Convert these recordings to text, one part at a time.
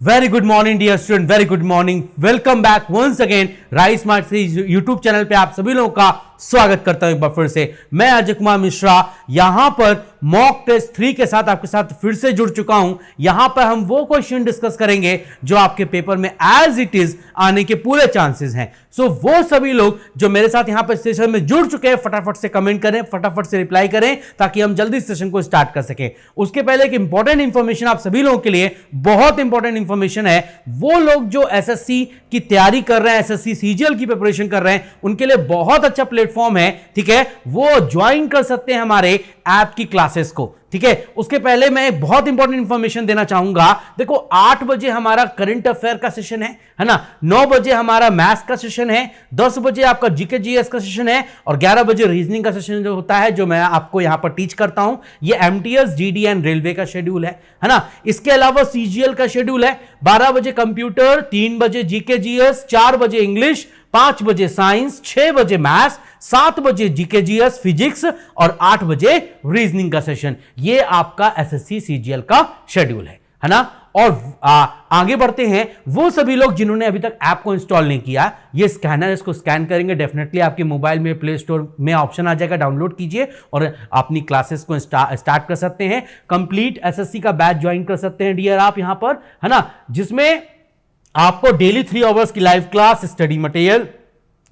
Very good morning dear student, very good morning. Welcome back once again Rice Smart से YouTube channel पे आप सभी लोगों का स्वागत करता हूं एक बार फिर से। मैं अजय कुमार मिश्रा यहां पर मॉक टेस्ट 3 के साथ आपके साथ फिर से जुड़ चुका हूं। यहां पर हम वो क्वेश्चन डिस्कस करेंगे जो आपके पेपर में एज इट इज आने के पूरे चांसेस हैं। सो वो सभी लोग जो मेरे साथ यहां पर सेशन में जुड़ चुके हैं फटाफट से कमेंट करें, फटाफट से रिप्लाई करें ताकि हम जल्दी सेशन को स्टार्ट कर सकें। उसके पहले एक इंपॉर्टेंट इंफॉर्मेशन आप सभी लोगों के लिए, बहुत इंपॉर्टेंट इंफॉर्मेशन है। वो लोग जो एसएससी की तैयारी कर रहे हैं, एसएससी सीजीएल की प्रिपरेशन कर रहे हैं, उनके लिए बहुत अच्छा प्लेटफॉर्म है, ठीक है। वो ज्वाइन कर सकते हैं हमारे ऐप की क्लासेस को, ठीक है। उसके पहले मैं एक बहुत इंपॉर्टेंट इंफॉर्मेशन देना चाहूंगा। देखो 8 बजे हमारा करंट अफेयर का सेशन है ना, 9 बजे हमारा मैथ्स का सेशन है, 10 बजे आपका जीके जीएस का सेशन है और 11 बजे रीजनिंग का सेशन जो होता है, जो मैं आपको यहां पर टीच करता हूं। ये एमटीएस, जीडी एंड रेलवे का शेड्यूल है ना। इसके अलावा सीजीएल का शेड्यूल है 12 बजे कंप्यूटर, 3 बजे जीके जीएस, 4 बजे इंग्लिश, 5 बजे साइंस, 6 बजे मैथ्स, 7 बजे जीके जीएस फिजिक्स और 8 बजे रीजनिंग का सेशन। ये आपका एसएससी सीजीएल का शेड्यूल है ना। और आगे बढ़ते हैं। वो सभी लोग जिन्होंने अभी तक ऐप को इंस्टॉल नहीं किया, ये स्कैनर, इसको स्कैन करेंगे, डेफिनेटली आपके मोबाइल में प्ले स्टोर में ऑप्शन आ जाएगा, डाउनलोड कीजिए और अपनी क्लासेस को स्टार्ट कर सकते हैं। कंप्लीट एसएससी का बैच ज्वाइन कर सकते हैं डियर आप यहां पर, है ना, जिसमें आपको डेली 3 आवर्स की live class, study material,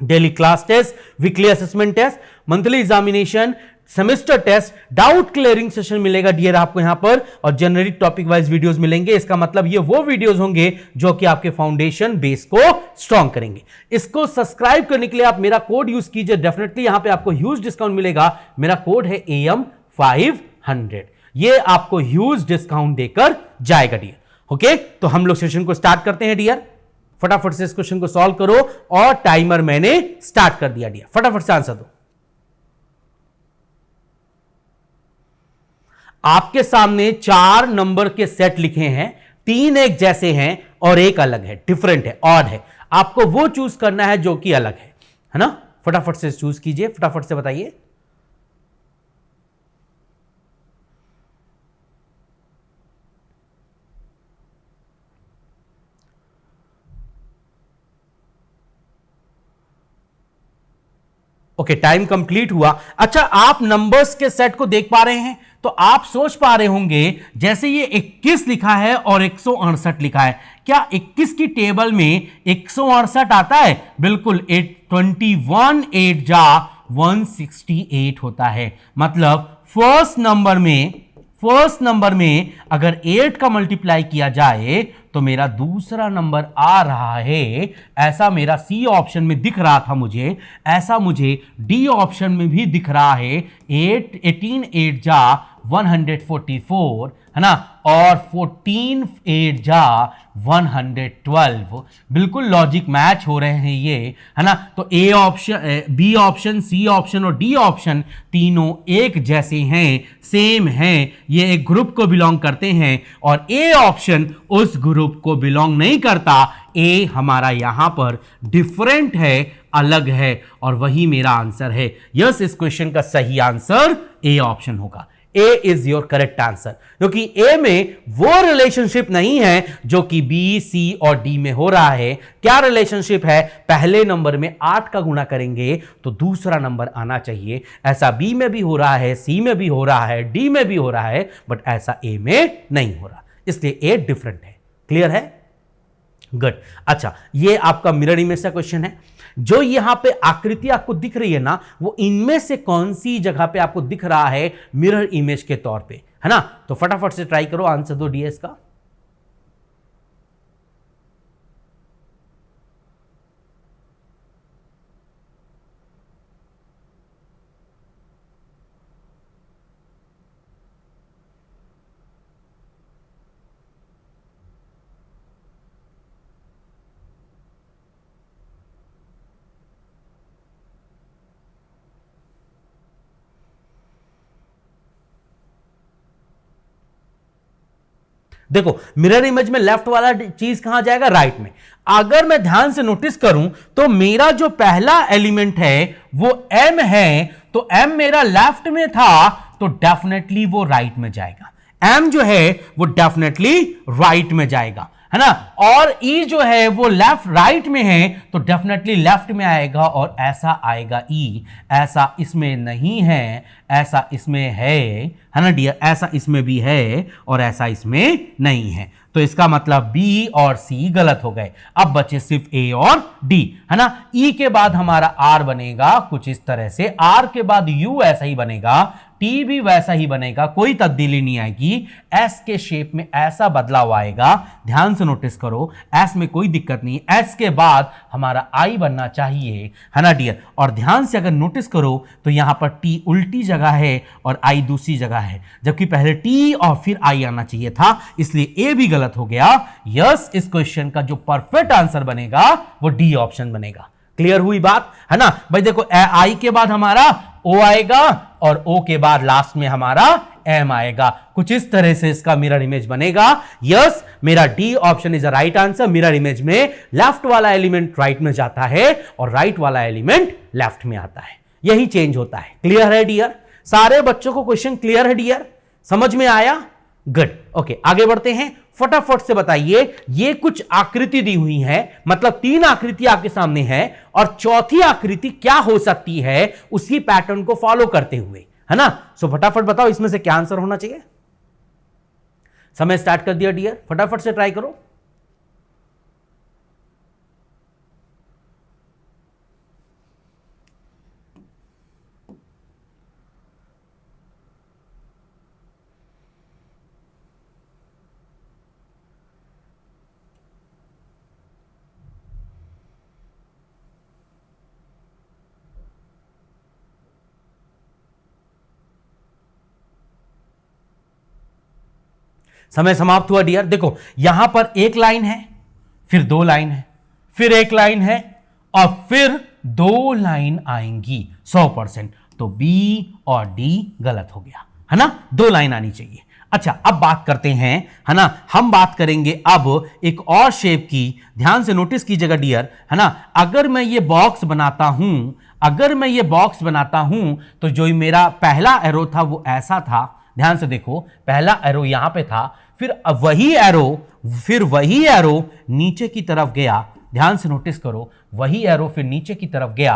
daily class test, weekly assessment test, monthly examination, semester test, doubt clearing session मिलेगा डियर आपको यहां पर, और जेनरिक टॉपिक वाइज वीडियोस मिलेंगे। इसका मतलब ये वो वीडियोस होंगे जो कि आपके फाउंडेशन बेस को स्ट्रॉन्ग करेंगे। इसको सब्सक्राइब करने के लिए आप मेरा कोड यूज कीजिए, डेफिनेटली यहां पे आपको ह्यूज डिस्काउंट मिलेगा। मेरा कोड है AM500, ये आपको ह्यूज डिस्काउंट देकर जाएगा डियर। ओके, तो हम लोग सेशन को स्टार्ट करते हैं डियर। फटाफट से इस क्वेश्चन को सॉल्व करो और टाइमर मैंने स्टार्ट कर दिया डियर, फटाफट से आंसर दो। आपके सामने 4 नंबर के सेट लिखे हैं, 3 एक जैसे हैं और एक अलग है, डिफरेंट है, ऑड है। आपको वो चूज करना है जो कि अलग है ना। फटाफट से चूज कीजिए, फटाफट से बताइए। ओके, टाइम कंप्लीट हुआ। अच्छा, आप नंबर्स के सेट को देख पा रहे हैं तो आप सोच पा रहे होंगे जैसे ये 21 लिखा है और 168 लिखा है, क्या 21 की टेबल में 168 आता है? बिल्कुल, 21 8 जा 168 होता है। मतलब फर्स्ट नंबर में अगर 8 का मल्टीप्लाई किया जाए तो मेरा दूसरा नंबर आ रहा है, ऐसा मेरा सी ऑप्शन में दिख रहा था मुझे, ऐसा मुझे डी ऑप्शन में भी दिख रहा है। 18 8 जा 144 है ना, और 14 8 जा 112। बिल्कुल लॉजिक मैच हो रहे हैं ये, है ना। तो A option, B option, C option और डी ऑप्शन तीनों एक जैसे हैं, सेम हैं, ये एक ग्रुप को बिलोंग करते हैं। और ए ऑप्शन उस ग्रुप को बिलोंग नहीं करता। ए हमारा यहां पर डिफरेंट है, अलग है, और वही मेरा आंसर है। यस, इस क्वेश्चन का सही आंसर ए ऑप्शन होगा। ए इज योर करेक्ट आंसर, क्योंकि ए में वो रिलेशनशिप नहीं है जो कि बी, सी और डी में हो रहा है। क्या रिलेशनशिप है? पहले नंबर में 8 का गुणा करेंगे तो दूसरा नंबर आना चाहिए। ऐसा बी में भी हो रहा है, सी में भी हो रहा है, डी में भी हो रहा है, बट ऐसा ए में नहीं हो रहा, इसलिए ए डिफरेंट है। क्लियर है? गुड। अच्छा, ये आपका मिरर इमेज का क्वेश्चन है। जो यहां पे आकृति आपको दिख रही है ना, वो इनमें से कौन सी जगह पे आपको दिख रहा है मिरर इमेज के तौर पे, है ना। तो फटाफट से ट्राई करो, आंसर दो डीएस का। देखो, मिरर इमेज में लेफ्ट वाला चीज कहां जाएगा? राइट में। अगर मैं ध्यान से नोटिस करूं तो मेरा जो पहला एलिमेंट है वो m है, तो m मेरा लेफ्ट में था तो डेफिनेटली वो राइट में जाएगा। m जो है वो डेफिनेटली राइट में जाएगा, है ना, और ई जो है वो लेफ्ट राइट में है तो डेफिनेटली लेफ्ट में आएगा और ऐसा आएगा ई, ऐसा इसमें नहीं है, ऐसा इसमें है ना डियर, ऐसा इसमें भी है और ऐसा इसमें नहीं है। तो इसका मतलब बी और सी गलत हो गए। अब बचे सिर्फ ए और डी, है ना। ई के बाद हमारा आर बनेगा कुछ इस तरह से, आर के बाद यू ऐसा ही बनेगा, टी भी वैसा ही बनेगा, कोई तब्दीली नहीं आएगी। एस के शेप में ऐसा बदलाव आएगा, ध्यान से नोटिस करो, एस में कोई दिक्कत नहीं। एस के बाद हमारा आई बनना चाहिए, है ना डियर। और ध्यान से अगर नोटिस करो तो यहां पर टी उल्टी जगह है और आई दूसरी जगह है, जबकि पहले टी और फिर आई आना चाहिए था, इसलिए ए भी गलत हो गया। यस, इस क्वेश्चन का जो परफेक्ट आंसर बनेगा वो डी ऑप्शन बनेगा। क्लियर हुई बात, है ना भाई। देखो आई के बाद हमारा ओ आएगा और ओ के बाद लास्ट में हमारा एम आएगा, कुछ इस तरह से इसका मिरर इमेज बनेगा। यस, मेरा D option is a right answer. Mirror image में लेफ्ट वाला एलिमेंट राइट में जाता है और राइट वाला एलिमेंट लेफ्ट में आता है, यही चेंज होता है। क्लियर है डियर? सारे बच्चों को क्वेश्चन क्लियर है डियर? समझ में आया? गुड। ओके, आगे बढ़ते हैं। फटाफट से बताइए, ये कुछ आकृति दी हुई है, मतलब 3 आकृति आपके सामने है और चौथी आकृति क्या हो सकती है उसी पैटर्न को फॉलो करते हुए, है ना। सो फटाफट बताओ इसमें से क्या आंसर होना चाहिए। समय स्टार्ट कर दिया डियर, फटाफट से ट्राई करो। समय समाप्त हुआ डियर। देखो यहां पर एक लाइन है, फिर 2 लाइन है, फिर एक लाइन है और फिर 2 लाइन आएंगी 100%। तो बी और डी गलत हो गया, है ना, 2 लाइन आनी चाहिए। अच्छा, अब बात करते हैं, है ना, हम बात करेंगे अब एक और शेप की। ध्यान से नोटिस कीजिएगा डियर, है ना। अगर मैं ये बॉक्स बनाता हूं, अगर मैं ये बॉक्स बनाता हूं तो जो मेरा पहला एरो था वो ऐसा था। ध्यान से देखो, पहला एरो यहां पे था, फिर वही एरो नीचे की तरफ गया। ध्यान से नोटिस करो, वही एरो फिर नीचे की तरफ गया,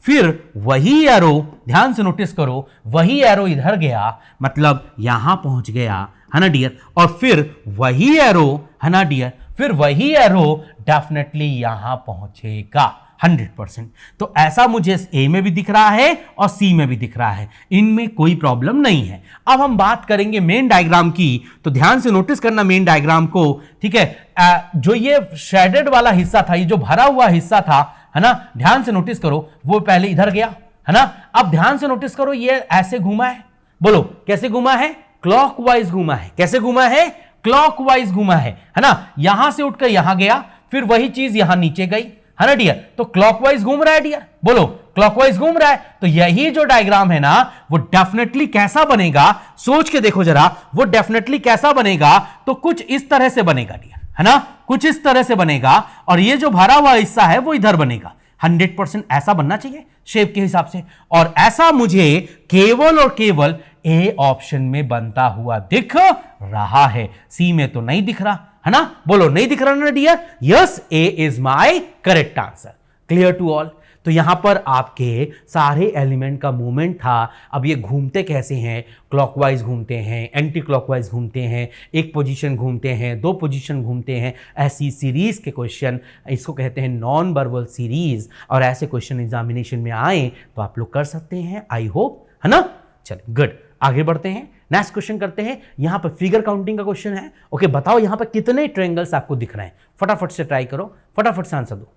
फिर वही एरो, ध्यान से नोटिस करो, वही एरो इधर गया, मतलब यहां पहुंच गया, है ना डियर। और फिर वही एरो, है ना डियर, फिर वही एरो डेफिनेटली यहां पहुंचेगा 100%। तो ऐसा मुझे ए में भी दिख रहा है और सी में भी दिख रहा है, इनमें कोई प्रॉब्लम नहीं है। अब हम बात करेंगे मेन डायग्राम की, तो ध्यान से नोटिस करना मेन डायग्राम को, ठीक है। जो ये शेडेड वाला हिस्सा था, ये जो भरा हुआ हिस्सा था, है ना, ध्यान से नोटिस करो, वो पहले इधर गया, है ना। अब ध्यान से नोटिस करो, ये ऐसे घूमा है, बोलो कैसे घूमा है? क्लॉकवाइज घूमा है। कैसे घूमा है? क्लॉकवाइज घूमा है ना। यहां से उठकर यहां गया, फिर वही चीज यहां नीचे गई, है ना डियर। तो क्लॉकवाइज घूम रहा है डियर, बोलो क्लॉकवाइज घूम रहा है। तो यही जो डायग्राम है ना, वो डेफिनेटली कैसा बनेगा, सोच के देखो जरा, वो डेफिनेटली कैसा बनेगा, तो कुछ इस तरह से बनेगा डियर, है ना, कुछ इस तरह से बनेगा। और ये जो भरा हुआ हिस्सा है वो इधर बनेगा, 100% ऐसा बनना चाहिए शेप के हिसाब से। और ऐसा मुझे केवल और केवल ए ऑप्शन में बनता हुआ दिख रहा है, सी में तो नहीं दिख रहा, है ना। बोलो नहीं दिख रहा ना dear? Yes, A is my correct answer. Clear to all? तो यहां पर आपके सारे एलिमेंट का मूवमेंट था। अब ये घूमते कैसे हैं? क्लॉकवाइज घूमते हैं, एंटी क्लॉकवाइज घूमते हैं, एक पोजीशन घूमते हैं, 2 पोजीशन घूमते हैं। ऐसी सीरीज के क्वेश्चन, इसको कहते हैं नॉन वर्बल सीरीज, और ऐसे क्वेश्चन एग्जामिनेशन में आए तो आप लोग कर सकते हैं, आई होप, है ना। चलिए गुड, आगे बढ़ते हैं, नेक्स्ट क्वेश्चन करते हैं। यहां पर फिगर काउंटिंग का क्वेश्चन है। ओके, बताओ यहां पर कितने ट्रायंगल्स आपको दिख रहे हैं? फटाफट से ट्राई करो, फटाफट से आंसर दो।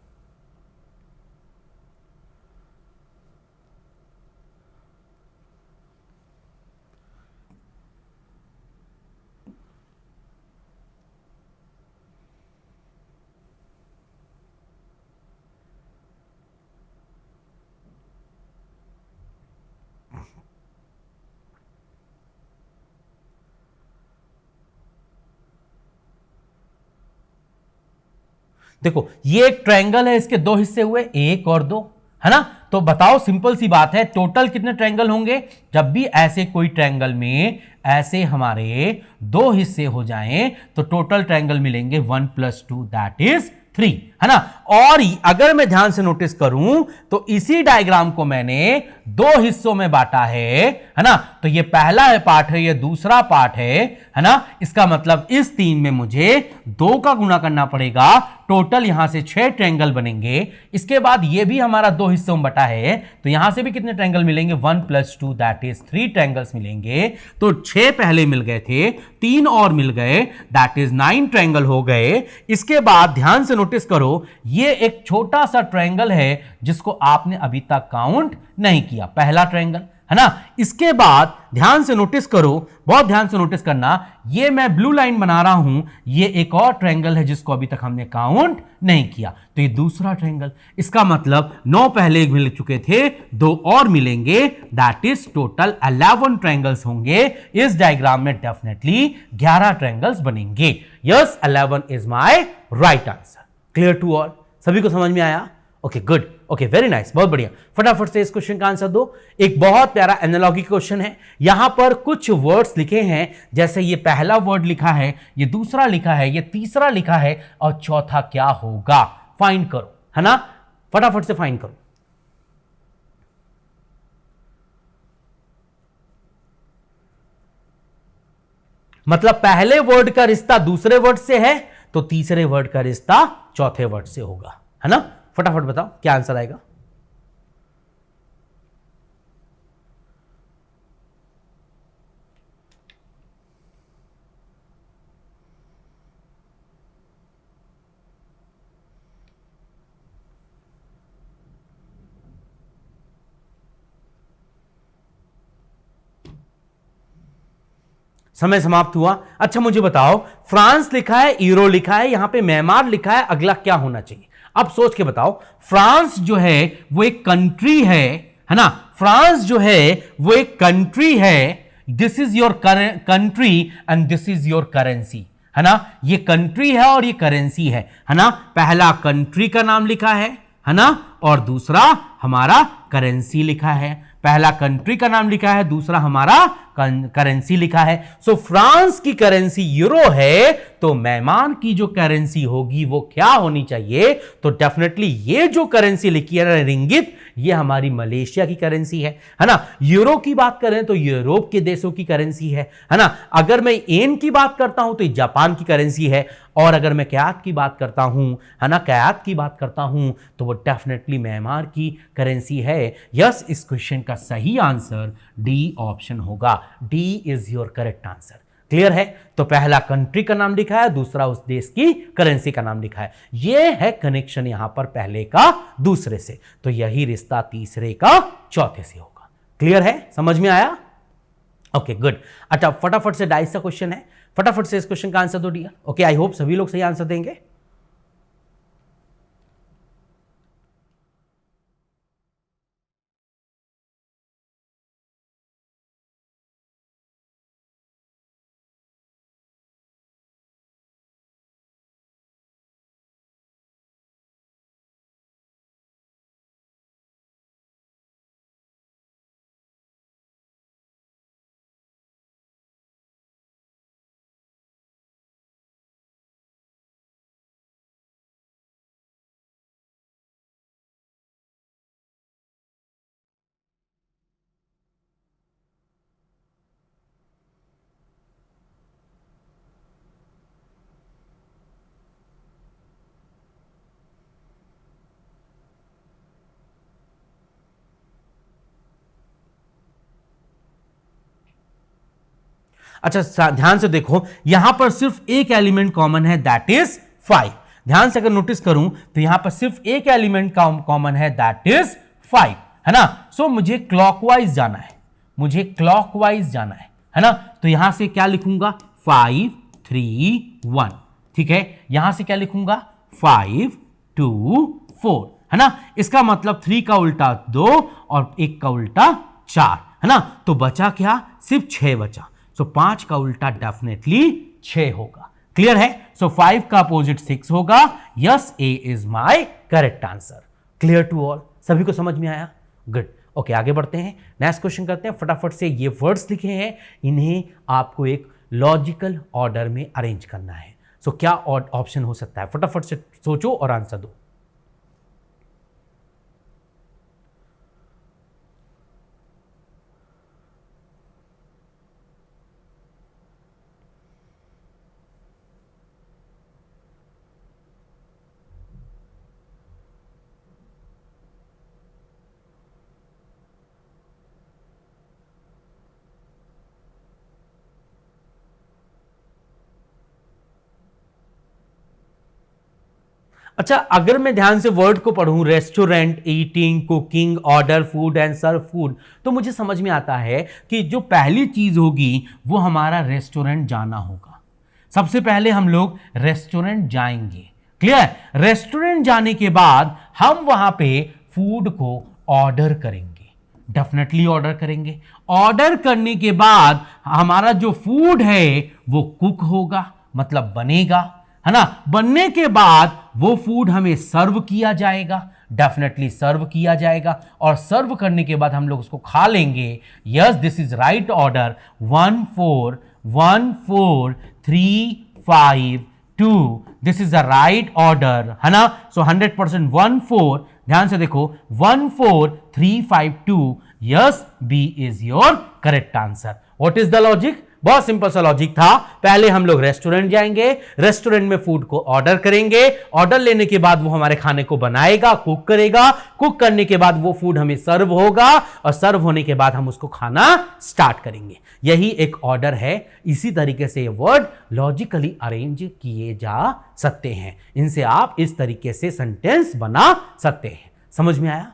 देखो ये एक ट्रायंगल है, इसके 2 हिस्से हुए, 1 और 2, है ना। तो बताओ, सिंपल सी बात है, टोटल कितने ट्रायंगल होंगे? जब भी ऐसे कोई ट्रायंगल में ऐसे हमारे दो हिस्से हो जाएं तो टोटल ट्रायंगल मिलेंगे 1 + 2 दैट इज 3, है ना। और अगर मैं ध्यान से नोटिस करूं तो इसी डायग्राम को मैंने दो हिस्सों में बांटा है ना। तो ये पहला पार्ट है, ये दूसरा पार्ट है ना। इसका मतलब इस 3 में मुझे 2 का गुणा करना पड़ेगा, टोटल यहां से 6 ट्रायंगल बनेंगे। इसके बाद ये भी हमारा दो हिस्सों में बटा है, तो यहां से भी कितने ट्रायंगल मिलेंगे? 1 + 2 दैट इज 3 ट्रायंगल्स मिलेंगे। तो 6 पहले मिल गए थे, 3 और मिल गए, दैट इज 9 ट्रायंगल हो गए। इसके बाद ध्यान से नोटिस करो, ये एक छोटा सा ट्रायंगल है जिसको आपने अभी तक काउंट नहीं किया, पहला ट्रायंगल, है ना। इसके बाद ध्यान से नोटिस करो, बहुत ध्यान से नोटिस करना, ये मैं ब्लू लाइन बना रहा हूं, ये एक और ट्रायंगल है जिसको अभी तक हमने काउंट नहीं किया, तो ये दूसरा ट्रायंगल। इसका मतलब 9 पहले मिल चुके थे, 2 और मिलेंगे, दैट इज टोटल 11 ट्रायंगल्स होंगे। इस डायग्राम में डेफिनेटली 11 ट्रायंगल्स बनेंगे। Yes, 11 is my right answer. Clear to all? सभी को समझ में आया? Okay, good, okay, very nice, बहुत बढ़िया। फटाफट से इस क्वेश्चन का आंसर दो। एक बहुत प्यारा एनालॉजी क्वेश्चन है। यहां पर कुछ वर्ड्स लिखे हैं, जैसे ये पहला वर्ड लिखा है, ये दूसरा लिखा है, ये तीसरा लिखा है, और चौथा क्या होगा? फाइंड करो, है ना। फटाफट से फाइंड करो। मतलब पहले वर्ड का रिश्ता दूसरे वर्ड से है, तो तीसरे वर्ड का रिश्ता चौथे वर्ड से होगा, है ना। फटाफट बताओ क्या आंसर आएगा। समय समाप्त हुआ। अच्छा मुझे बताओ, फ्रांस लिखा है, यूरो लिखा है, यहां पे म्यांमार लिखा है, अगला क्या होना चाहिए? अब सोच के बताओ। फ्रांस जो है वो एक कंट्री है ना। फ्रांस जो है वो एक कंट्री है। This is your country and this is your currency, है ना। ये कंट्री है और ये करेंसी है ना। पहला कंट्री का नाम लिखा है ना, और दूसरा हमारा करेंसी लिखा है। पहला कंट्री का नाम लिखा है, दूसरा हमारा करेंसी लिखा है। सो फ्रांस की करेंसी यूरो है, तो म्यांमार की जो करेंसी होगी वो क्या होनी चाहिए? तो डेफिनेटली ये जो करेंसी लिखी है ना, रिंगित, ये हमारी मलेशिया की करेंसी है ना। यूरो की बात करें तो यूरोप के देशों की करेंसी है ना। अगर मैं येन की बात करता हूं तो जापान की करेंसी है, और अगर मैं क्यात की बात करता हूं, है ना, क्यात की बात करता हूं, तो वो डेफिनेटली म्यांमार की करेंसी है। यस, इस क्वेश्चन का सही आंसर डी ऑप्शन होगा। D is your correct answer. Clear है? तो पहला कंट्री का नाम लिखा है, दूसरा उस देश की करेंसी का नाम लिखा है। यह है कनेक्शन यहां पर पहले का दूसरे से, तो यही रिश्ता तीसरे का चौथे से होगा। क्लियर है? समझ में आया? Okay, good. अच्छा, फटाफट से डाइस का क्वेश्चन है, फटाफट से इस क्वेश्चन का आंसर दो डियर। ओके, आई होप सभी लोग सही आंसर देंगे। अच्छा, ध्यान से देखो, यहां पर सिर्फ एक एलिमेंट कॉमन है, दैट इज 5। ध्यान से अगर नोटिस करूं तो यहां पर सिर्फ एक एलिमेंट कॉमन है, दैट इज 5, है ना। सो मुझे क्लॉकवाइज जाना है, मुझे क्लॉकवाइज जाना है ना। तो यहां से क्या लिखूंगा? 5 3 1, ठीक है। यहां से क्या लिखूंगा? 5 2 4, है ना। इसका मतलब 3 का उल्टा 2 और 1 का उल्टा 4, है ना। तो बचा क्या? सिर्फ 6 बचा। सो 5 का उल्टा डेफिनेटली 6 होगा। क्लियर है? सो 5 का अपोजिट 6 होगा। Yes, A is my correct answer. Clear to all? सभी को समझ में आया? गुड। ओके, आगे बढ़ते हैं, नेक्स्ट क्वेश्चन करते हैं। फटाफट से ये वर्ड्स लिखे हैं, इन्हें आपको एक लॉजिकल ऑर्डर में अरेंज करना है। सो क्या ऑप्शन हो सकता है? फटाफट से सोचो और आंसर दो। अच्छा, अगर मैं ध्यान से वर्ड को पढ़ूं, restaurant, eating, cooking, order food and serve food, तो मुझे समझ में आता है कि जो पहली चीज होगी वो हमारा रेस्टोरेंट जाना होगा। सबसे पहले हम लोग रेस्टोरेंट जाएंगे। क्लियर? रेस्टोरेंट जाने के बाद हम वहां पे फूड को ऑर्डर करेंगे, डेफिनेटली ऑर्डर करेंगे। ऑर्डर करने के बाद हमारा जो फूड है वो कुक होगा, मतलब बनेगा, है ना। बनने के बाद वो फूड हमें सर्व किया जाएगा, डेफिनेटली सर्व किया जाएगा, और सर्व करने के बाद हम लोग उसको खा लेंगे। Yes, this is right order. 1 4 1 4 3 5 2, this is the right order, है ना। सो 100% 1 4, ध्यान से देखो, 1 4 3 5 2, yes, B is your correct answer. What is the logic? बहुत सिंपल सा लॉजिक था। पहले हम लोग रेस्टोरेंट जाएंगे, रेस्टोरेंट में फूड को ऑर्डर करेंगे, ऑर्डर लेने के बाद वो हमारे खाने को बनाएगा, कुक करेगा, कुक करने के बाद वो फूड हमें सर्व होगा, और सर्व होने के बाद हम उसको खाना स्टार्ट करेंगे। यही एक ऑर्डर है। इसी तरीके से ये वर्ड लॉजिकली अरेंज किए जा सकते हैं। इनसे आप इस तरीके से सेंटेंस बना सकते हैं। समझ में आया?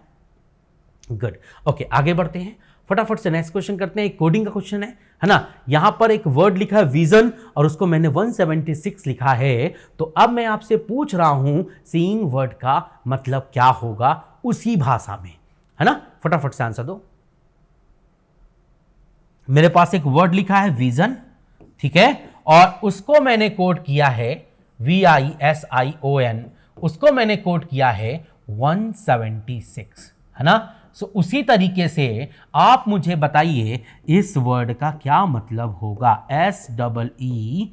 गुड। ओके, आगे बढ़ते हैं, फटाफट से नेक्स्ट क्वेश्चन करते हैं। एक कोडिंग का क्वेश्चन है ना। यहां पर एक वर्ड लिखा है विजन, और उसको मैंने 176 लिखा है। तो अब मैं आपसे पूछ रहा हूं सीइंग वर्ड का मतलब क्या होगा उसी भाषा में, है ना। फटाफट से आंसर दो। मेरे पास एक वर्ड लिखा है विजन, ठीक है, और उसको मैंने कोड किया है VISION, उसको मैंने कोड किया है 176, है ना। सो उसी तरीके से आप मुझे बताइए इस वर्ड का क्या मतलब होगा, SEEING।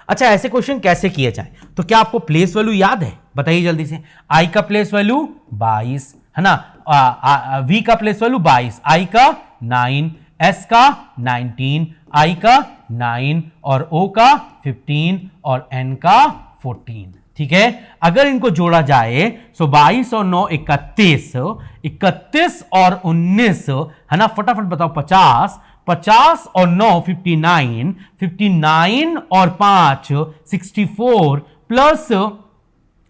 अच्छा, ऐसे क्वेश्चन कैसे किए जाए? तो क्या आपको प्लेस वैल्यू याद है? बताइए जल्दी से। आई का प्लेस वैल्यू 22, है ना। वी का प्लेस वैल्यू 22, आई का 9, एस का 19, आई का 9, और ओ का 15, और एन का 14। ठीक है, अगर इनको जोड़ा जाए तो 22 और 9 31, 31 और 19, है ना। फटाफट बताओ, 50, 50 और 9 59, 59 और 5 64, प्लस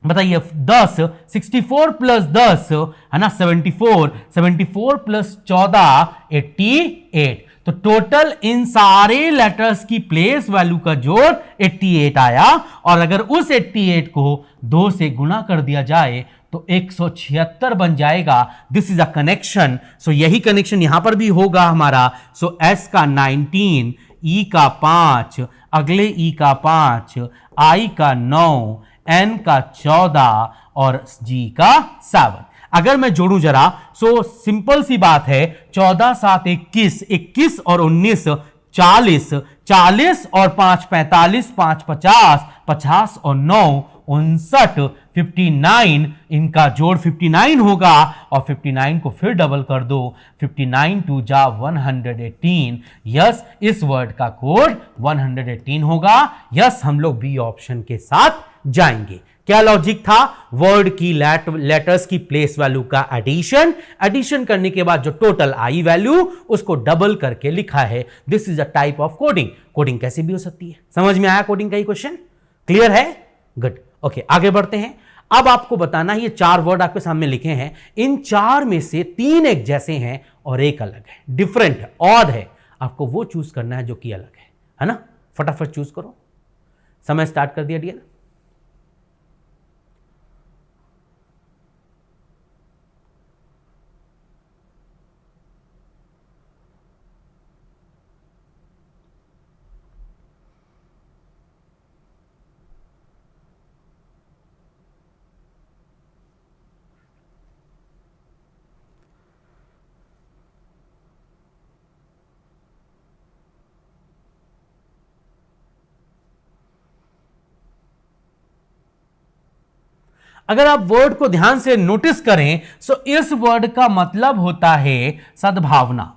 बताइए 10, 64 प्लस 10, है ना 74, 74 प्लस 14 88। तो टोटल इन सारे लेटर्स की प्लेस वैल्यू का जोड़ 88 आया, और अगर उस 88 को 2 से गुणा कर दिया जाए तो 176 बन जाएगा। This is a connection. So यही कनेक्शन यहां पर भी होगा हमारा। सो एस का 19, ई का 5, अगले ई का 5, आई का 9, एन का 14, और जी का 7। अगर मैं जोड़ूं जरा, सो सिंपल सी बात है, 14 7 21, 21 और 19 40, 40 और 5 45, 5 50, 50 और 9 59, 59, इनका जोड़ 59 होगा, और 59 को फिर डबल कर दो, 59 2 जा 118। यस, इस वर्ड का कोड 118 होगा। यस, हम लोग बी ऑप्शन के साथ जाएंगे। क्या लॉजिक था? वर्ड की लेटर्स की प्लेस वैल्यू का एडिशन करने के बाद जो टोटल आई वैल्यू उसको डबल करके लिखा है। This is a type of coding. Coding कैसे भी हो सकती है। समझ में आया कोडिंग का ही क्वेश्चन? क्लियर है? गुड। ओके, आगे बढ़ते हैं। अब आपको बताना है, ये 4 वर्ड आपके सामने लिखे हैं, इन 4 में से 3 एक जैसे हैं और एक अलग है, डिफरेंट है, ऑड है। आपको वो चूज करना है जो कि अलग है ना। फटाफट चूज करो। समय स्टार्ट कर दिया डियर। अगर आप वर्ड को ध्यान से नोटिस करें तो इस वर्ड का मतलब होता है सद्भावना,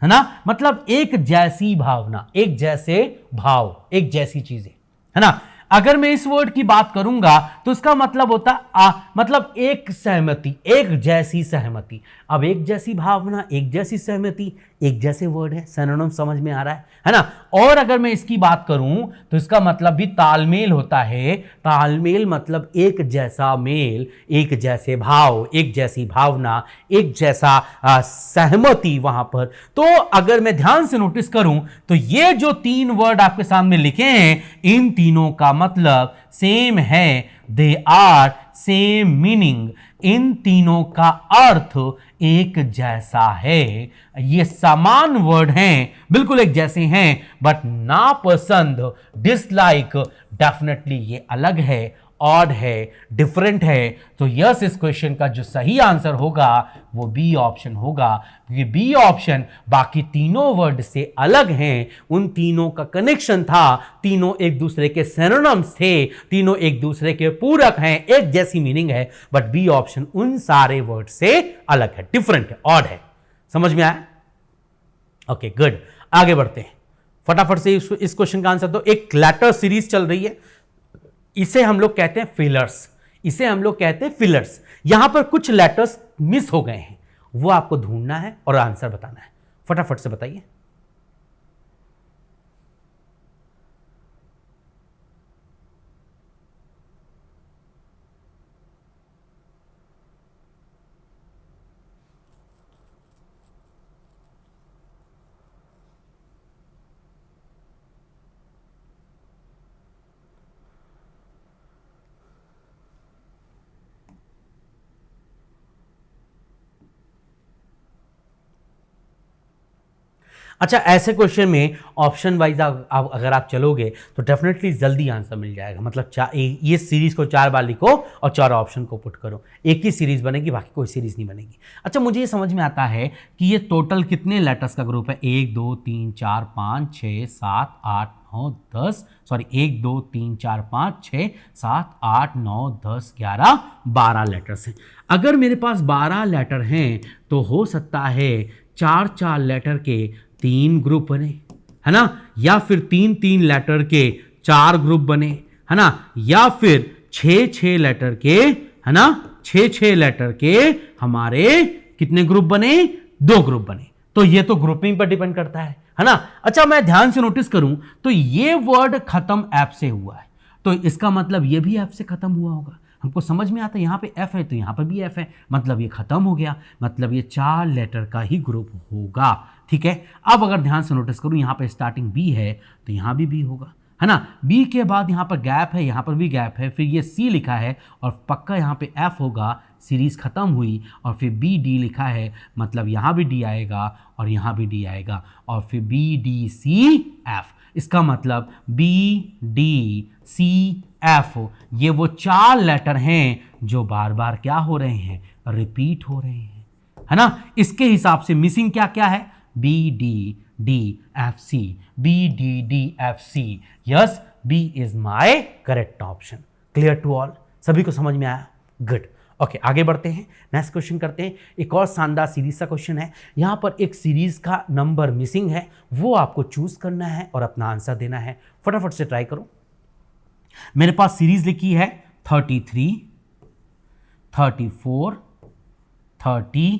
है ना, मतलब एक जैसी भावना, एक जैसे भाव, एक जैसी चीजें, है ना। अगर मैं इस वर्ड की बात करूंगा तो इसका मतलब होता मतलब एक सहमति, एक जैसी सहमति। अब एक जैसी भावना, एक जैसी सहमति, एक जैसे वर्ड है, सिनोनिम समझ में आ रहा है ना। और अगर मैं इसकी बात करूं तो इसका मतलब भी तालमेल होता है। तालमेल मतलब एक जैसा मेल, एक जैसे भाव, एक जैसी भावना, एक जैसा सहमति वहां पर। तो अगर मैं ध्यान से नोटिस करूं तो ये जो तीन वर्ड आपके सामने लिखे हैं, इन तीनों का मतलब सेम है, दे आर सेम मीनिंग, इन तीनों का अर्थ एक जैसा है। ये समान वर्ड हैं, बिल्कुल एक जैसे हैं, बट नापसंद, डिसलाइक, डेफिनेटली ये अलग है, ऑड है, डिफरेंट है। तो यस, इस क्वेश्चन का जो सही आंसर होगा वो बी ऑप्शन होगा, क्योंकि बी ऑप्शन बाकी तीनों वर्ड से अलग हैं। उन तीनों का कनेक्शन था, तीनों एक दूसरे के सिनोनिम्स थे, तीनों एक दूसरे के पूरक हैं, एक जैसी मीनिंग है, बट बी ऑप्शन उन सारे वर्ड से अलग है, डिफरेंट है, ऑड है। समझ में आया? Okay, good. आगे बढ़ते हैं फटाफट से इस क्वेश्चन का आंसर दो। एक लेटर सीरीज चल रही है, इसे हम लोग कहते हैं फिलर्स, इसे हम लोग कहते हैं फिलर्स। यहां पर कुछ लेटर्स मिस हो गए हैं, वो आपको ढूंढना है और आंसर बताना है। फटाफट से बताइए। अच्छा, ऐसे क्वेश्चन में ऑप्शन वाइज अगर आप चलोगे तो डेफिनेटली जल्दी आंसर मिल जाएगा। मतलब ये सीरीज को 4 बार लिखो और 4 ऑप्शन को पुट करो, एक ही सीरीज बनेगी, बाकी कोई सीरीज नहीं बनेगी। अच्छा, मुझे ये समझ में आता है कि ये टोटल कितने लेटर्स का ग्रुप है? 1 2 3 4 5 6 7 8 9 10, सॉरी 1 2 3 4 5 6 7 8 9 10 11 12 लेटर्स हैं। अगर मेरे पास 12 लेटर हैं तो हो सकता है 4 लेटर के 3 ग्रुप बने, है ना, या फिर 3 लेटर के 4 ग्रुप बने, है ना, या फिर 6 लेटर के, है ना, 6 लेटर के हमारे कितने ग्रुप बने? 2 ग्रुप बने। तो ये तो ग्रुपिंग पर डिपेंड करता है ना। अच्छा, मैं ध्यान से नोटिस करूं तो ये वर्ड खत्म एफ से हुआ है, तो इसका मतलब ये भी एफ से खत्म हुआ होगा। हमको समझ में आता है, यहाँ पे एफ है तो यहाँ पर भी एफ है, मतलब ये खत्म हो गया, मतलब ये 4 लेटर का ही ग्रुप होगा। ठीक है, अब अगर ध्यान से नोटिस करूं, यहाँ पे स्टार्टिंग बी है तो यहाँ भी बी होगा, है ना। बी के बाद यहाँ पर गैप है, यहाँ पर भी गैप है, फिर ये सी लिखा है और पक्का यहाँ पे एफ होगा, सीरीज खत्म हुई, और फिर बी डी लिखा है, मतलब यहाँ भी डी आएगा और यहाँ भी डी आएगा, और फिर बी डी सी एफ। इसका मतलब बी डी सी एफ, ये वो 4 लेटर हैं जो बार बार क्या हो रहे हैं? रिपीट हो रहे हैं, है ना। इसके हिसाब से मिसिंग क्या क्या है? B D D F C, B D D F C. Yes, B is my correct option. Clear to all? सभी को समझ में आया? गुड। ओके, आगे बढ़ते हैं, नेक्स्ट क्वेश्चन करते हैं। एक और शानदार सीरीज का क्वेश्चन है। यहां पर एक सीरीज का नंबर मिसिंग है, वो आपको चूज करना है और अपना आंसर देना है। फटाफट से ट्राई करो। मेरे पास सीरीज लिखी है 33, 34, 30,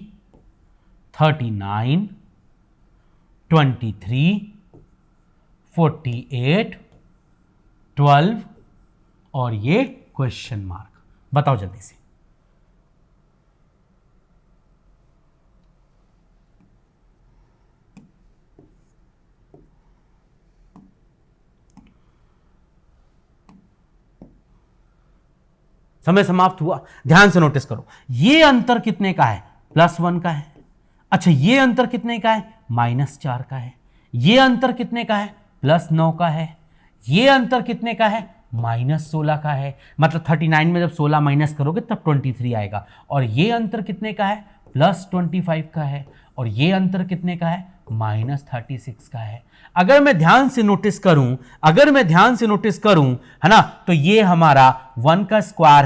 39, 23, 48, 12 और ये क्वेश्चन मार्क। बताओ जल्दी से। समय समाप्त हुआ। ध्यान से नोटिस करो, ये अंतर कितने का है? +1 का है। अच्छा, ये अंतर कितने का है? -4 का है। ये अंतर कितने का है? +9 का है। ये अंतर कितने का है? -16 का है। मतलब 39 में जब 16 माइनस करोगे तब 23 आएगा। और ये अंतर कितने का है? +25 का है। और ये अंतर कितने का है? -36 का है। अगर मैं ध्यान से नोटिस करूं, है ना, तो ये हमारा 1 का स्क्वायर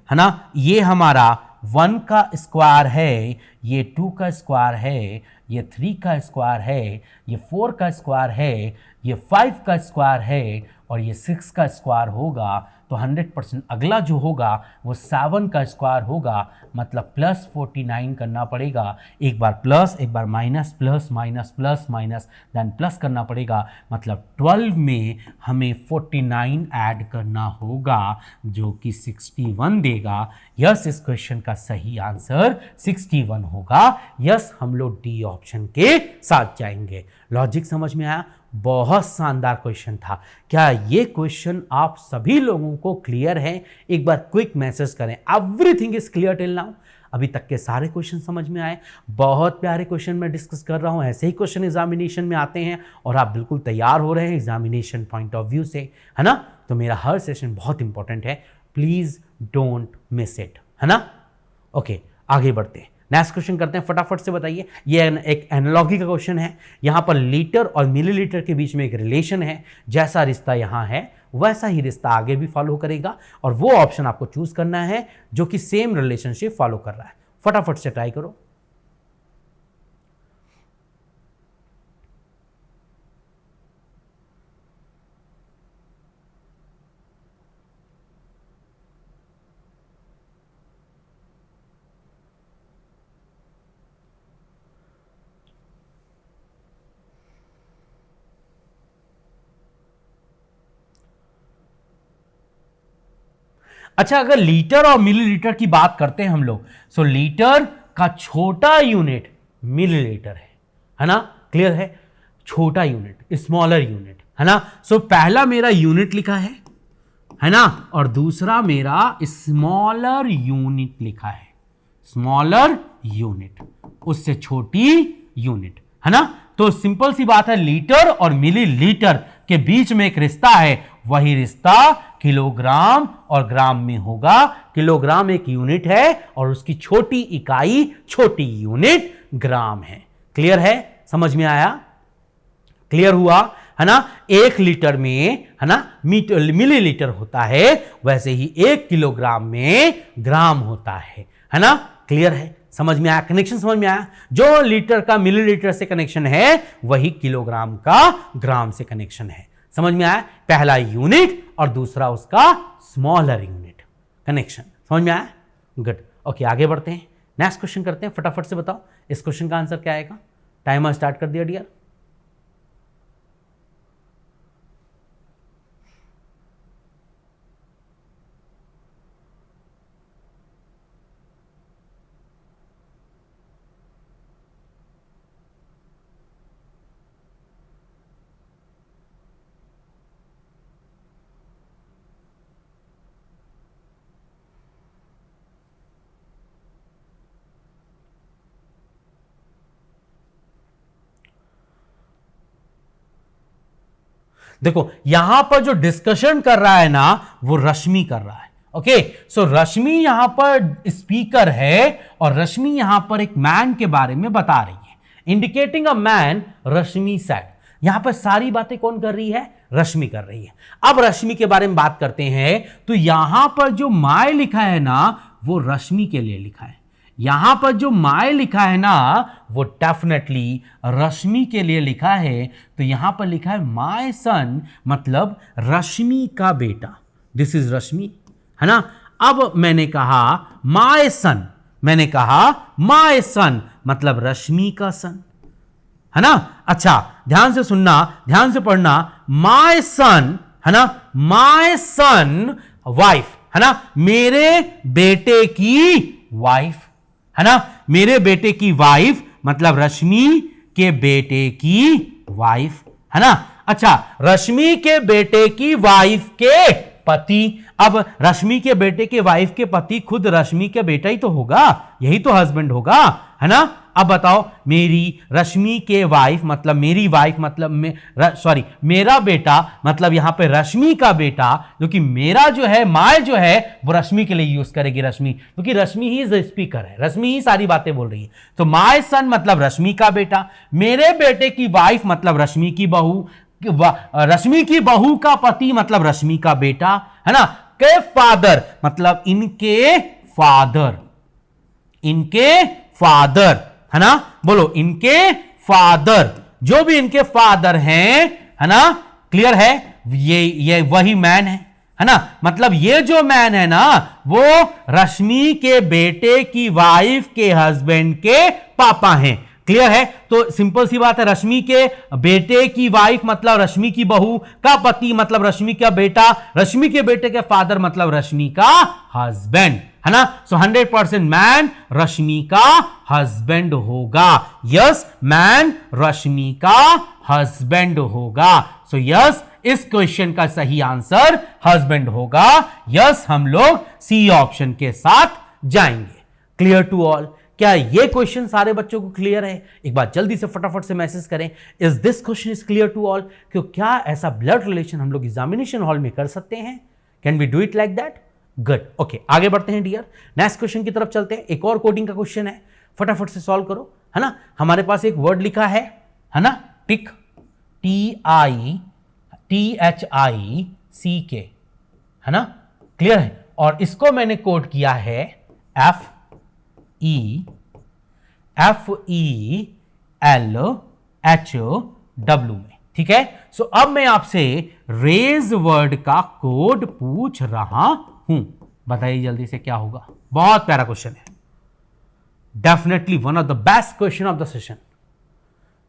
है ना, ये हमारा 1 का स्क्वायर है, ये 2 का स्क्वायर है, ये 3 का स्क्वायर है, ये 4 का स्क्वायर है, ये 5 का स्क्वायर है और ये 6 का स्क्वायर होगा। तो 100% अगला जो होगा वो 7 का स्क्वायर होगा, मतलब प्लस 49 करना पड़ेगा। एक बार प्लस, एक बार minus, plus minus, plus minus, then plus करना पड़ेगा। मतलब 12 में हमें 49 ऐड करना होगा जो कि 61 देगा। यस, इस क्वेश्चन का सही आंसर 61 होगा। यस, हम लोग डी ऑप्शन के साथ जाएंगे। लॉजिक समझ में आया? बहुत शानदार क्वेश्चन था। क्या ये क्वेश्चन आप सभी लोगों को क्लियर है? एक बार क्विक मैसेज करें, everything is clear till now. अभी तक के सारे क्वेश्चन समझ में आए? बहुत प्यारे क्वेश्चन मैं डिस्कस कर रहा हूं। ऐसे ही क्वेश्चन एग्जामिनेशन में आते हैं और आप बिल्कुल तैयार हो रहे हैं एग्जामिनेशन पॉइंट ऑफ व्यू से, है ना? तो मेरा हर सेशन बहुत इंपॉर्टेंट है, प्लीज डोंट मिस इट, है ना? ओके, आगे बढ़ते हैं। नेक्स्ट क्वेश्चन करते हैं, फटाफट से बताइए। ये एक एनालॉजी का क्वेश्चन है। यहां पर लीटर और मिलीलीटर के बीच में एक रिलेशन है। जैसा रिश्ता यहां है वैसा ही रिश्ता आगे भी फॉलो करेगा और वो ऑप्शन आपको चूज करना है जो कि सेम रिलेशनशिप फॉलो कर रहा है। फटाफट से ट्राई करो। अच्छा, अगर लीटर और मिलीलीटर की बात करते हैं हम लोग, सो लीटर का छोटा यूनिट मिलीलीटर है ना? क्लियर है? छोटा यूनिट, स्मॉलर यूनिट, है ना? सो पहला मेरा यूनिट लिखा है ना, और दूसरा मेरा स्मॉलर यूनिट लिखा है। स्मॉलर यूनिट, उससे छोटी यूनिट, है ना? तो सिंपल सी बात है, लीटर और मिलीलीटर के बीच में एक रिश्ता है, वही रिश्ता किलोग्राम और ग्राम में होगा। किलोग्राम एक यूनिट है और उसकी छोटी इकाई, छोटी यूनिट ग्राम है। क्लियर है? समझ में आया? क्लियर हुआ, है ना? 1 लीटर में, है ना, मिलीलीटर होता है, वैसे ही 1 किलोग्राम में ग्राम होता है ना? क्लियर है? समझ में आया? कनेक्शन समझ में आया? जो लीटर का मिलीलीटर से कनेक्शन है वही किलोग्राम का ग्राम से कनेक्शन है। समझ में आया? पहला यूनिट और दूसरा उसका स्मॉलर यूनिट कनेक्शन। समझ में आया? गुड। ओके, आगे बढ़ते हैं। नेक्स्ट क्वेश्चन करते हैं। फटाफट से बताओ इस क्वेश्चन का आंसर क्या आएगा। टाइमर स्टार्ट कर दिया डियर। देखो, यहां पर जो डिस्कशन कर रहा है ना वो रश्मि कर रहा है। ओके, सो रश्मि यहां पर स्पीकर है और रश्मि यहां पर एक मैन के बारे में बता रही है। Indicating a man, Rashmi said. यहां पर सारी बातें कौन कर रही है? रश्मि कर रही है। अब रश्मि के बारे में बात करते हैं तो यहां पर जो माय लिखा है ना वो रश्मि के लिए लिखा है। यहां पर जो माय लिखा है ना वो डेफिनेटली रश्मि के लिए लिखा है। तो यहां पर लिखा है माय सन, मतलब रश्मि का बेटा। दिस इज रश्मि, है ना? अब मैंने कहा माय सन, मैंने कहा माय सन मतलब रश्मि का सन, है ना? अच्छा, ध्यान से सुनना, ध्यान से पढ़ना। माय सन, है ना, माय सन वाइफ, है ना, मेरे बेटे की वाइफ, है ना? मेरे बेटे की वाइफ मतलब रश्मि के बेटे की वाइफ, है ना? अच्छा, रश्मि के बेटे की वाइफ के पति। अब रश्मि के बेटे के वाइफ के पति खुद रश्मि के बेटा ही तो होगा, यही तो हस्बैंड होगा, है ना? अब बताओ, मेरी रश्मि के वाइफ मतलब मेरी वाइफ मतलब मेरा बेटा मतलब यहां पे रश्मि का बेटा, जो कि मेरा जो है माय जो है वो रश्मि के लिए यूज करेगी रश्मि, क्योंकि रश्मि ही स्पीकर है, रश्मि ही सारी बातें बोल रही है। तो माय सन मतलब रश्मि का बेटा, मेरे बेटे की वाइफ मतलब रश्मि की बहू, रश्मि की बहू का पति मतलब रश्मि का बेटा, है ना? के फादर, मतलब इनके फादर, इनके फादर, है ना, बोलो इनके फादर, जो भी इनके फादर हैं, है ना, क्लियर है, ये वही मैन है ना, मतलब ये जो मैन है ना वो रश्मि के बेटे की वाइफ के हस्बैंड के पापा हैं। क्लियर है, तो सिंपल सी बात है, रश्मि के बेटे की वाइफ मतलब रश्मि की बहू, का पति मतलब रश्मि का बेटा, रश्मि के बेटे के फादर मतलब रश्मि का हस्बैंड, है ना। सो 100% मैन रश्मि का हस्बैंड होगा। यस, मैन रश्मि का हस्बैंड होगा। सो यस, इस क्वेश्चन का सही आंसर हस्बैंड होगा। यस, हम लोग सी ऑप्शन के साथ जाएंगे। Clear to all? क्या ये क्वेश्चन सारे बच्चों को क्लियर है? एक बार जल्दी से फटाफट से मैसेज करें, is this question is clear to all? क्यों क्या ऐसा ब्लड रिलेशन हम लोग एग्जामिनेशन हॉल में कर सकते हैं? Can we do it like that? Good, okay, आगे बढ़ते हैं डियर, नेक्स्ट क्वेश्चन की तरफ चलते हैं। एक और कोडिंग का क्वेश्चन है, फटाफट से सॉल्व करो, है ना। हमारे पास एक वर्ड लिखा है ना, टिक, TICK, है ना, क्लियर है, और इसको मैंने कोड किया है FELHW में, ठीक है। सो अब मैं आपसे रेज वर्ड का कोड पूछ रहा हूं, बताइए जल्दी से क्या होगा। बहुत प्यारा क्वेश्चन है, definitely one of the best question of the session.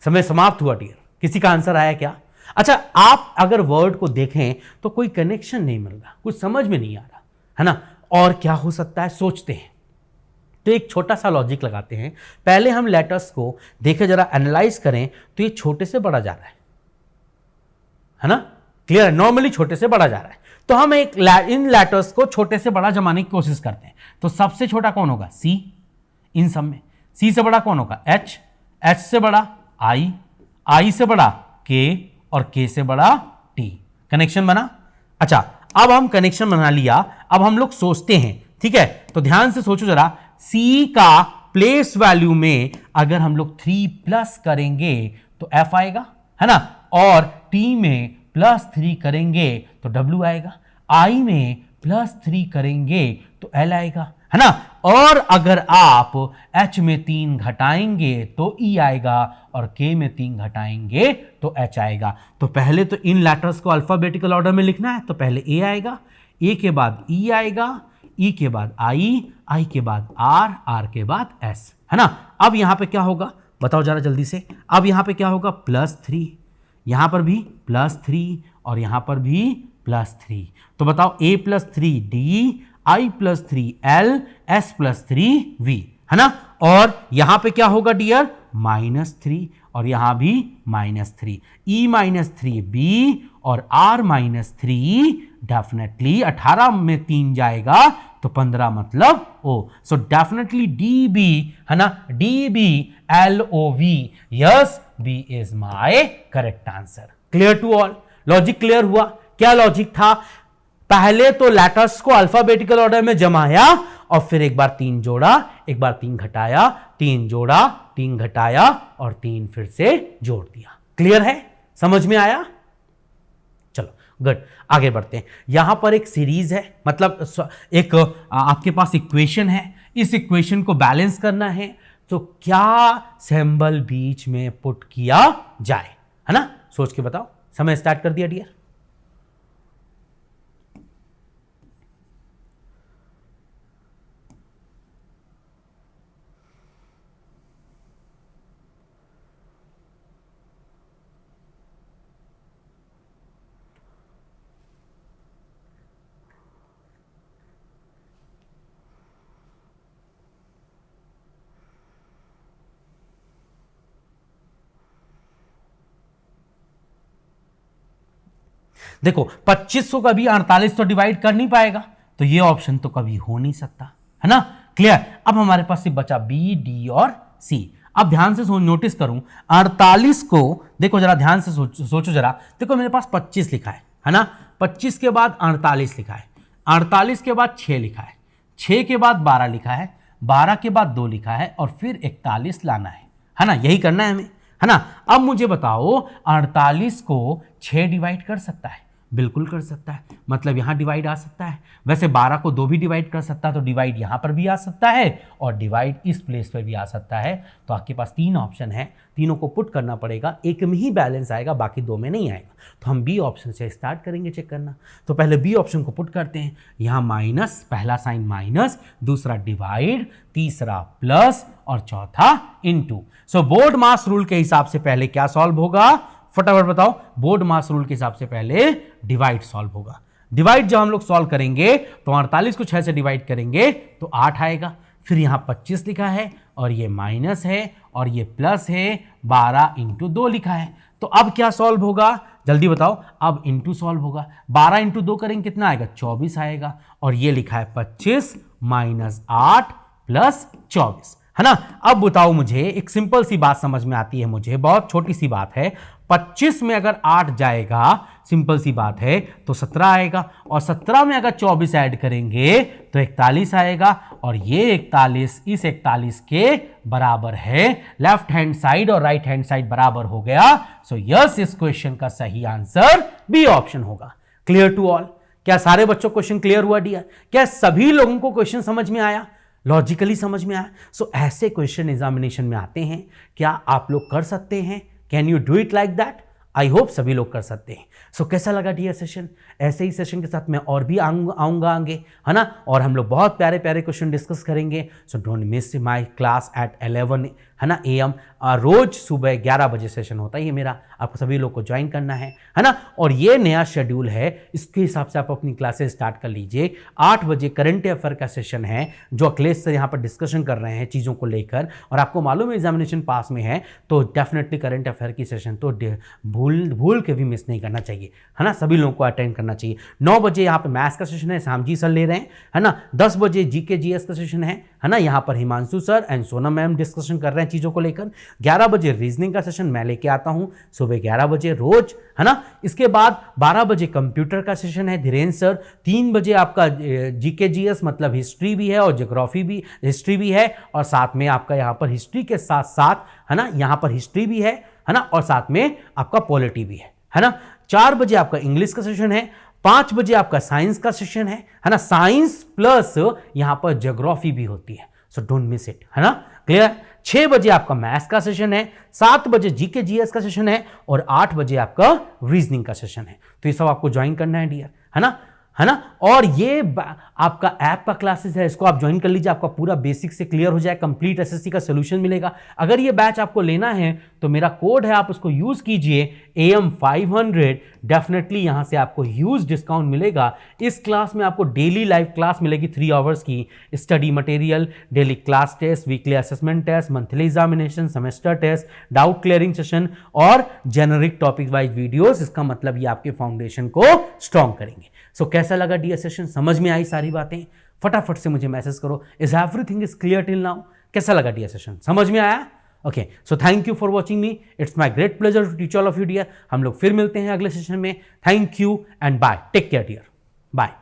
समय समाप्त हुआ डियर, किसी का आंसर आया क्या? अच्छा, आप अगर वर्ड को देखें तो कोई कनेक्शन नहीं मिल रहा, कुछ समझ में नहीं आ रहा, है ना, और क्या हो सकता है सोचते हैं, तो एक छोटा सा लॉजिक लगाते हैं। पहले हम लेटर्स को देखें, जरा एनालाइज करें, तो ये छोटे से बड़ा जा रहा है ना, क्लियर, नॉर्मली छोटे से बड़ा जा रहा है, तो हम इन लेटर्स को छोटे से बड़ा जमाने की कोशिश करते हैं। तो सबसे छोटा कौन होगा? सी, इन सब में। सी से बड़ा कौन होगा? एच, एच से बड़ा आई, आई से बड़ा के, और के से बड़ा टी। कनेक्शन बना? अच्छा, अब हम कनेक्शन बना लिया, अब हम लोग सोचते हैं, ठीक है, तो ध्यान से सोचो जरा, सी का प्लेस वैल्यू में अगर हम लोग 3 प्लस करेंगे तो एफ आएगा, है ना, और टी में +3 करेंगे तो डब्ल्यू आएगा, आई में +3 करेंगे तो एल आएगा, है ना, और अगर आप H में 3 घटाएंगे तो E आएगा, और K में 3 घटाएंगे तो H आएगा। तो पहले तो इन लेटर्स को अल्फाबेटिकल ऑर्डर में लिखना है, तो पहले A आएगा, A के बाद E आएगा, E के बाद I के बाद R, R के बाद S, है ना। अब यहां पे क्या होगा बताओ जरा जल्दी से, अब यहां पे क्या होगा? +3, यहां पर भी +3, और यहां पर भी +3, तो बताओ A +3 D, I +3 L, S +3 V, है ना, और यहां पे क्या होगा डियर? -3, और यहां भी -3, E -3 B, और R -3 डेफिनेटली 18 में 3 जाएगा तो 15 मतलब O, सो डेफिनेटली DB, है ना, DBLOV, yes, B is my correct answer. Clear to all? Logic clear हुआ? क्या लॉजिक था? पहले तो लेटर्स को अल्फाबेटिकल ऑर्डर में जमाया, और फिर एक बार 3 जोड़ा, एक बार 3 घटाया, 3 जोड़ा, 3 घटाया, और 3 फिर से जोड़ दिया। क्लियर है? समझ में आया? चलो गुड, आगे बढ़ते हैं। यहां पर एक सीरीज है, मतलब एक आपके पास इक्वेशन है, इस इक्वेशन को बैलेंस करना है, तो क्या सिंबल बीच में पुट किया जाए, है ना, सोच के बताओ। समय स्टार्ट कर दिया डियर। देखो 25 को कभी 48 तो डिवाइड कर नहीं पाएगा, तो ये ऑप्शन तो कभी हो नहीं सकता, है ना, क्लियर। अब हमारे पास सिर्फ बचा बी, डी और सी। अब ध्यान से नोटिस करूं, 48 को देखो जरा, ध्यान से सोचो जरा, देखो मेरे पास 25 लिखा है ना, 25 के बाद 48 लिखा है, 48 के बाद 6 लिखा है, 6 के बाद 12 लिखा है, 12 के बाद 2 लिखा है, और फिर 41 लाना है ना, यही करना है हमें, है ना। अब मुझे बताओ 48 को 6 डिवाइड कर सकता है? बिल्कुल कर सकता है, मतलब यहाँ डिवाइड आ सकता है। वैसे 12 को 2 भी डिवाइड कर सकता है, तो डिवाइड यहाँ पर भी आ सकता है और डिवाइड इस प्लेस पर भी आ सकता है। तो आपके पास 3 ऑप्शन है, तीनों को पुट करना पड़ेगा, एक में ही बैलेंस आएगा, बाकी 2 में नहीं आएगा। तो हम बी ऑप्शन से स्टार्ट करेंगे चेक करना। तो पहले बी ऑप्शन को पुट करते हैं। यहाँ माइनस, पहला साइन माइनस, दूसरा डिवाइड, तीसरा प्लस और चौथा इनटू। सो बोर्ड मास रूल के हिसाब से पहले क्या सॉल्व होगा, फटाफट बताओ। बोर्ड मास रूल के हिसाब से पहले डिवाइड सॉल्व होगा। डिवाइड जब हम लोग सॉल्व करेंगे तो 48 को 6 से डिवाइड करेंगे तो 8 आएगा। फिर यहां 25 लिखा है और ये माइनस है और ये प्लस है, 12 इंटू 2 लिखा है। तो अब क्या सॉल्व होगा, जल्दी बताओ। अब इंटू सॉल्व होगा। 12 इंटू 2 करेंगे कितना आएगा, 24 आएगा। और ये लिखा है 25 माइनस 8 प्लस 24, है ना। अब बताओ मुझे, एक सिंपल सी बात समझ में आती है मुझे, बहुत छोटी सी बात है। 25 में अगर 8 जाएगा, सिंपल सी बात है, तो 17 आएगा। और 17 में अगर 24 ऐड करेंगे तो 41 आएगा। और ये 41 इस 41 के बराबर है। लेफ्ट हैंड साइड और राइट हैंड साइड बराबर हो गया। सो यस, इस क्वेश्चन का सही आंसर बी ऑप्शन होगा। Clear to all? क्या सारे बच्चों को क्वेश्चन क्लियर हुआ डियर? क्या सभी लोगों को क्वेश्चन समझ में आया, लॉजिकली समझ में आया? सो ऐसे क्वेश्चन एग्जामिनेशन में आते हैं। क्या आप लोग कर सकते हैं? Can you do it like that? I hope सभी लोग कर सकते हैं। सो कैसा लगा डियर सेशन? ऐसे ही सेशन के साथ मैं और भी आऊंगा आगे, है ना। और हम लोग बहुत प्यारे प्यारे क्वेश्चन डिस्कस करेंगे। So don't miss my class at 11 है ना AM। रोज सुबह 11 बजे सेशन होता है ये मेरा, आपको सभी लोग को ज्वाइन करना है ना। और ये नया शेड्यूल है, इसके हिसाब से आप अपनी क्लासेस स्टार्ट कर लीजिए। 8 बजे करंट अफेयर का सेशन है, जो अखिलेश सर यहाँ पर डिस्कशन कर रहे हैं चीज़ों को लेकर। और आपको मालूम है एग्जामिनेशन पास में है, तो डेफिनेटली करंट अफेयर की सेशन तो भूल के भी मिस नहीं करना चाहिए, है ना। सभी लोगों को अटेंड करना चाहिए। 9 बजे यहाँ पे मैथ्स का सेशन है, श्याम जी सर ले रहे हैं, है ना। 10 बजे GK GS का सेशन है ना। यहाँ पर Himanshu sir and Sonam ma'am discussion कर रहे हैं चीज़ों को लेकर। 11 बजे रीजनिंग का सेशन मैं लेके आता हूँ सुबह 11 बजे रोज, है ना। इसके बाद 12 बजे कंप्यूटर का सेशन है, धीरेन्द्र सर। 3 बजे आपका GK GS मतलब हिस्ट्री भी है और ज्योग्राफी भी, हिस्ट्री भी है। और साथ में आपका यहाँ पर हिस्ट्री के साथ साथ, है ना, यहाँ पर हिस्ट्री भी है ना। और साथ में आपका पॉलिटी भी है ना। 4 बजे आपका इंग्लिश का सेशन है। 5 बजे आपका साइंस का सेशन है ना। साइंस प्लस यहां पर ज्योग्राफी भी होती है, सो डोंट मिस इट, है ना। क्लियर? 6 बजे आपका मैथ्स का सेशन है। 7 बजे GK GS का सेशन है। और 8 बजे आपका रीजनिंग का सेशन है। तो ये सब आपको ज्वाइन करना है डियर, है ना, है ना। और ये आपका ऐप का क्लासेस है, इसको आप ज्वाइन कर लीजिए। आपका पूरा बेसिक से क्लियर हो जाए, कंप्लीट SSC का सोल्यूशन मिलेगा। अगर ये बैच आपको लेना है तो मेरा कोड है, आप उसको यूज कीजिए AM500। डेफिनेटली यहां से आपको ह्यूज डिस्काउंट मिलेगा। इस क्लास में आपको डेली लाइव क्लास मिलेगी 3 आवर्स की, study material, daily class test, weekly assessment test, monthly examination, semester test, doubt clearing session और जेनरिक टॉपिक वाइज वीडियोस। इसका मतलब ये आपके फाउंडेशन को स्ट्रॉन्ग करेंगे। सो कैसा लगा डियर सेशन? समझ में आई सारी बातें? फटाफट से मुझे मैसेज करो, is everything is clear till now? कैसा लगा डियर सेशन? समझ में आया? Okay, so thank you for watching me. It's my great pleasure to teach all of you dear. हम लोग फिर मिलते हैं अगले सेशन में। Thank you and bye. Take care dear, bye.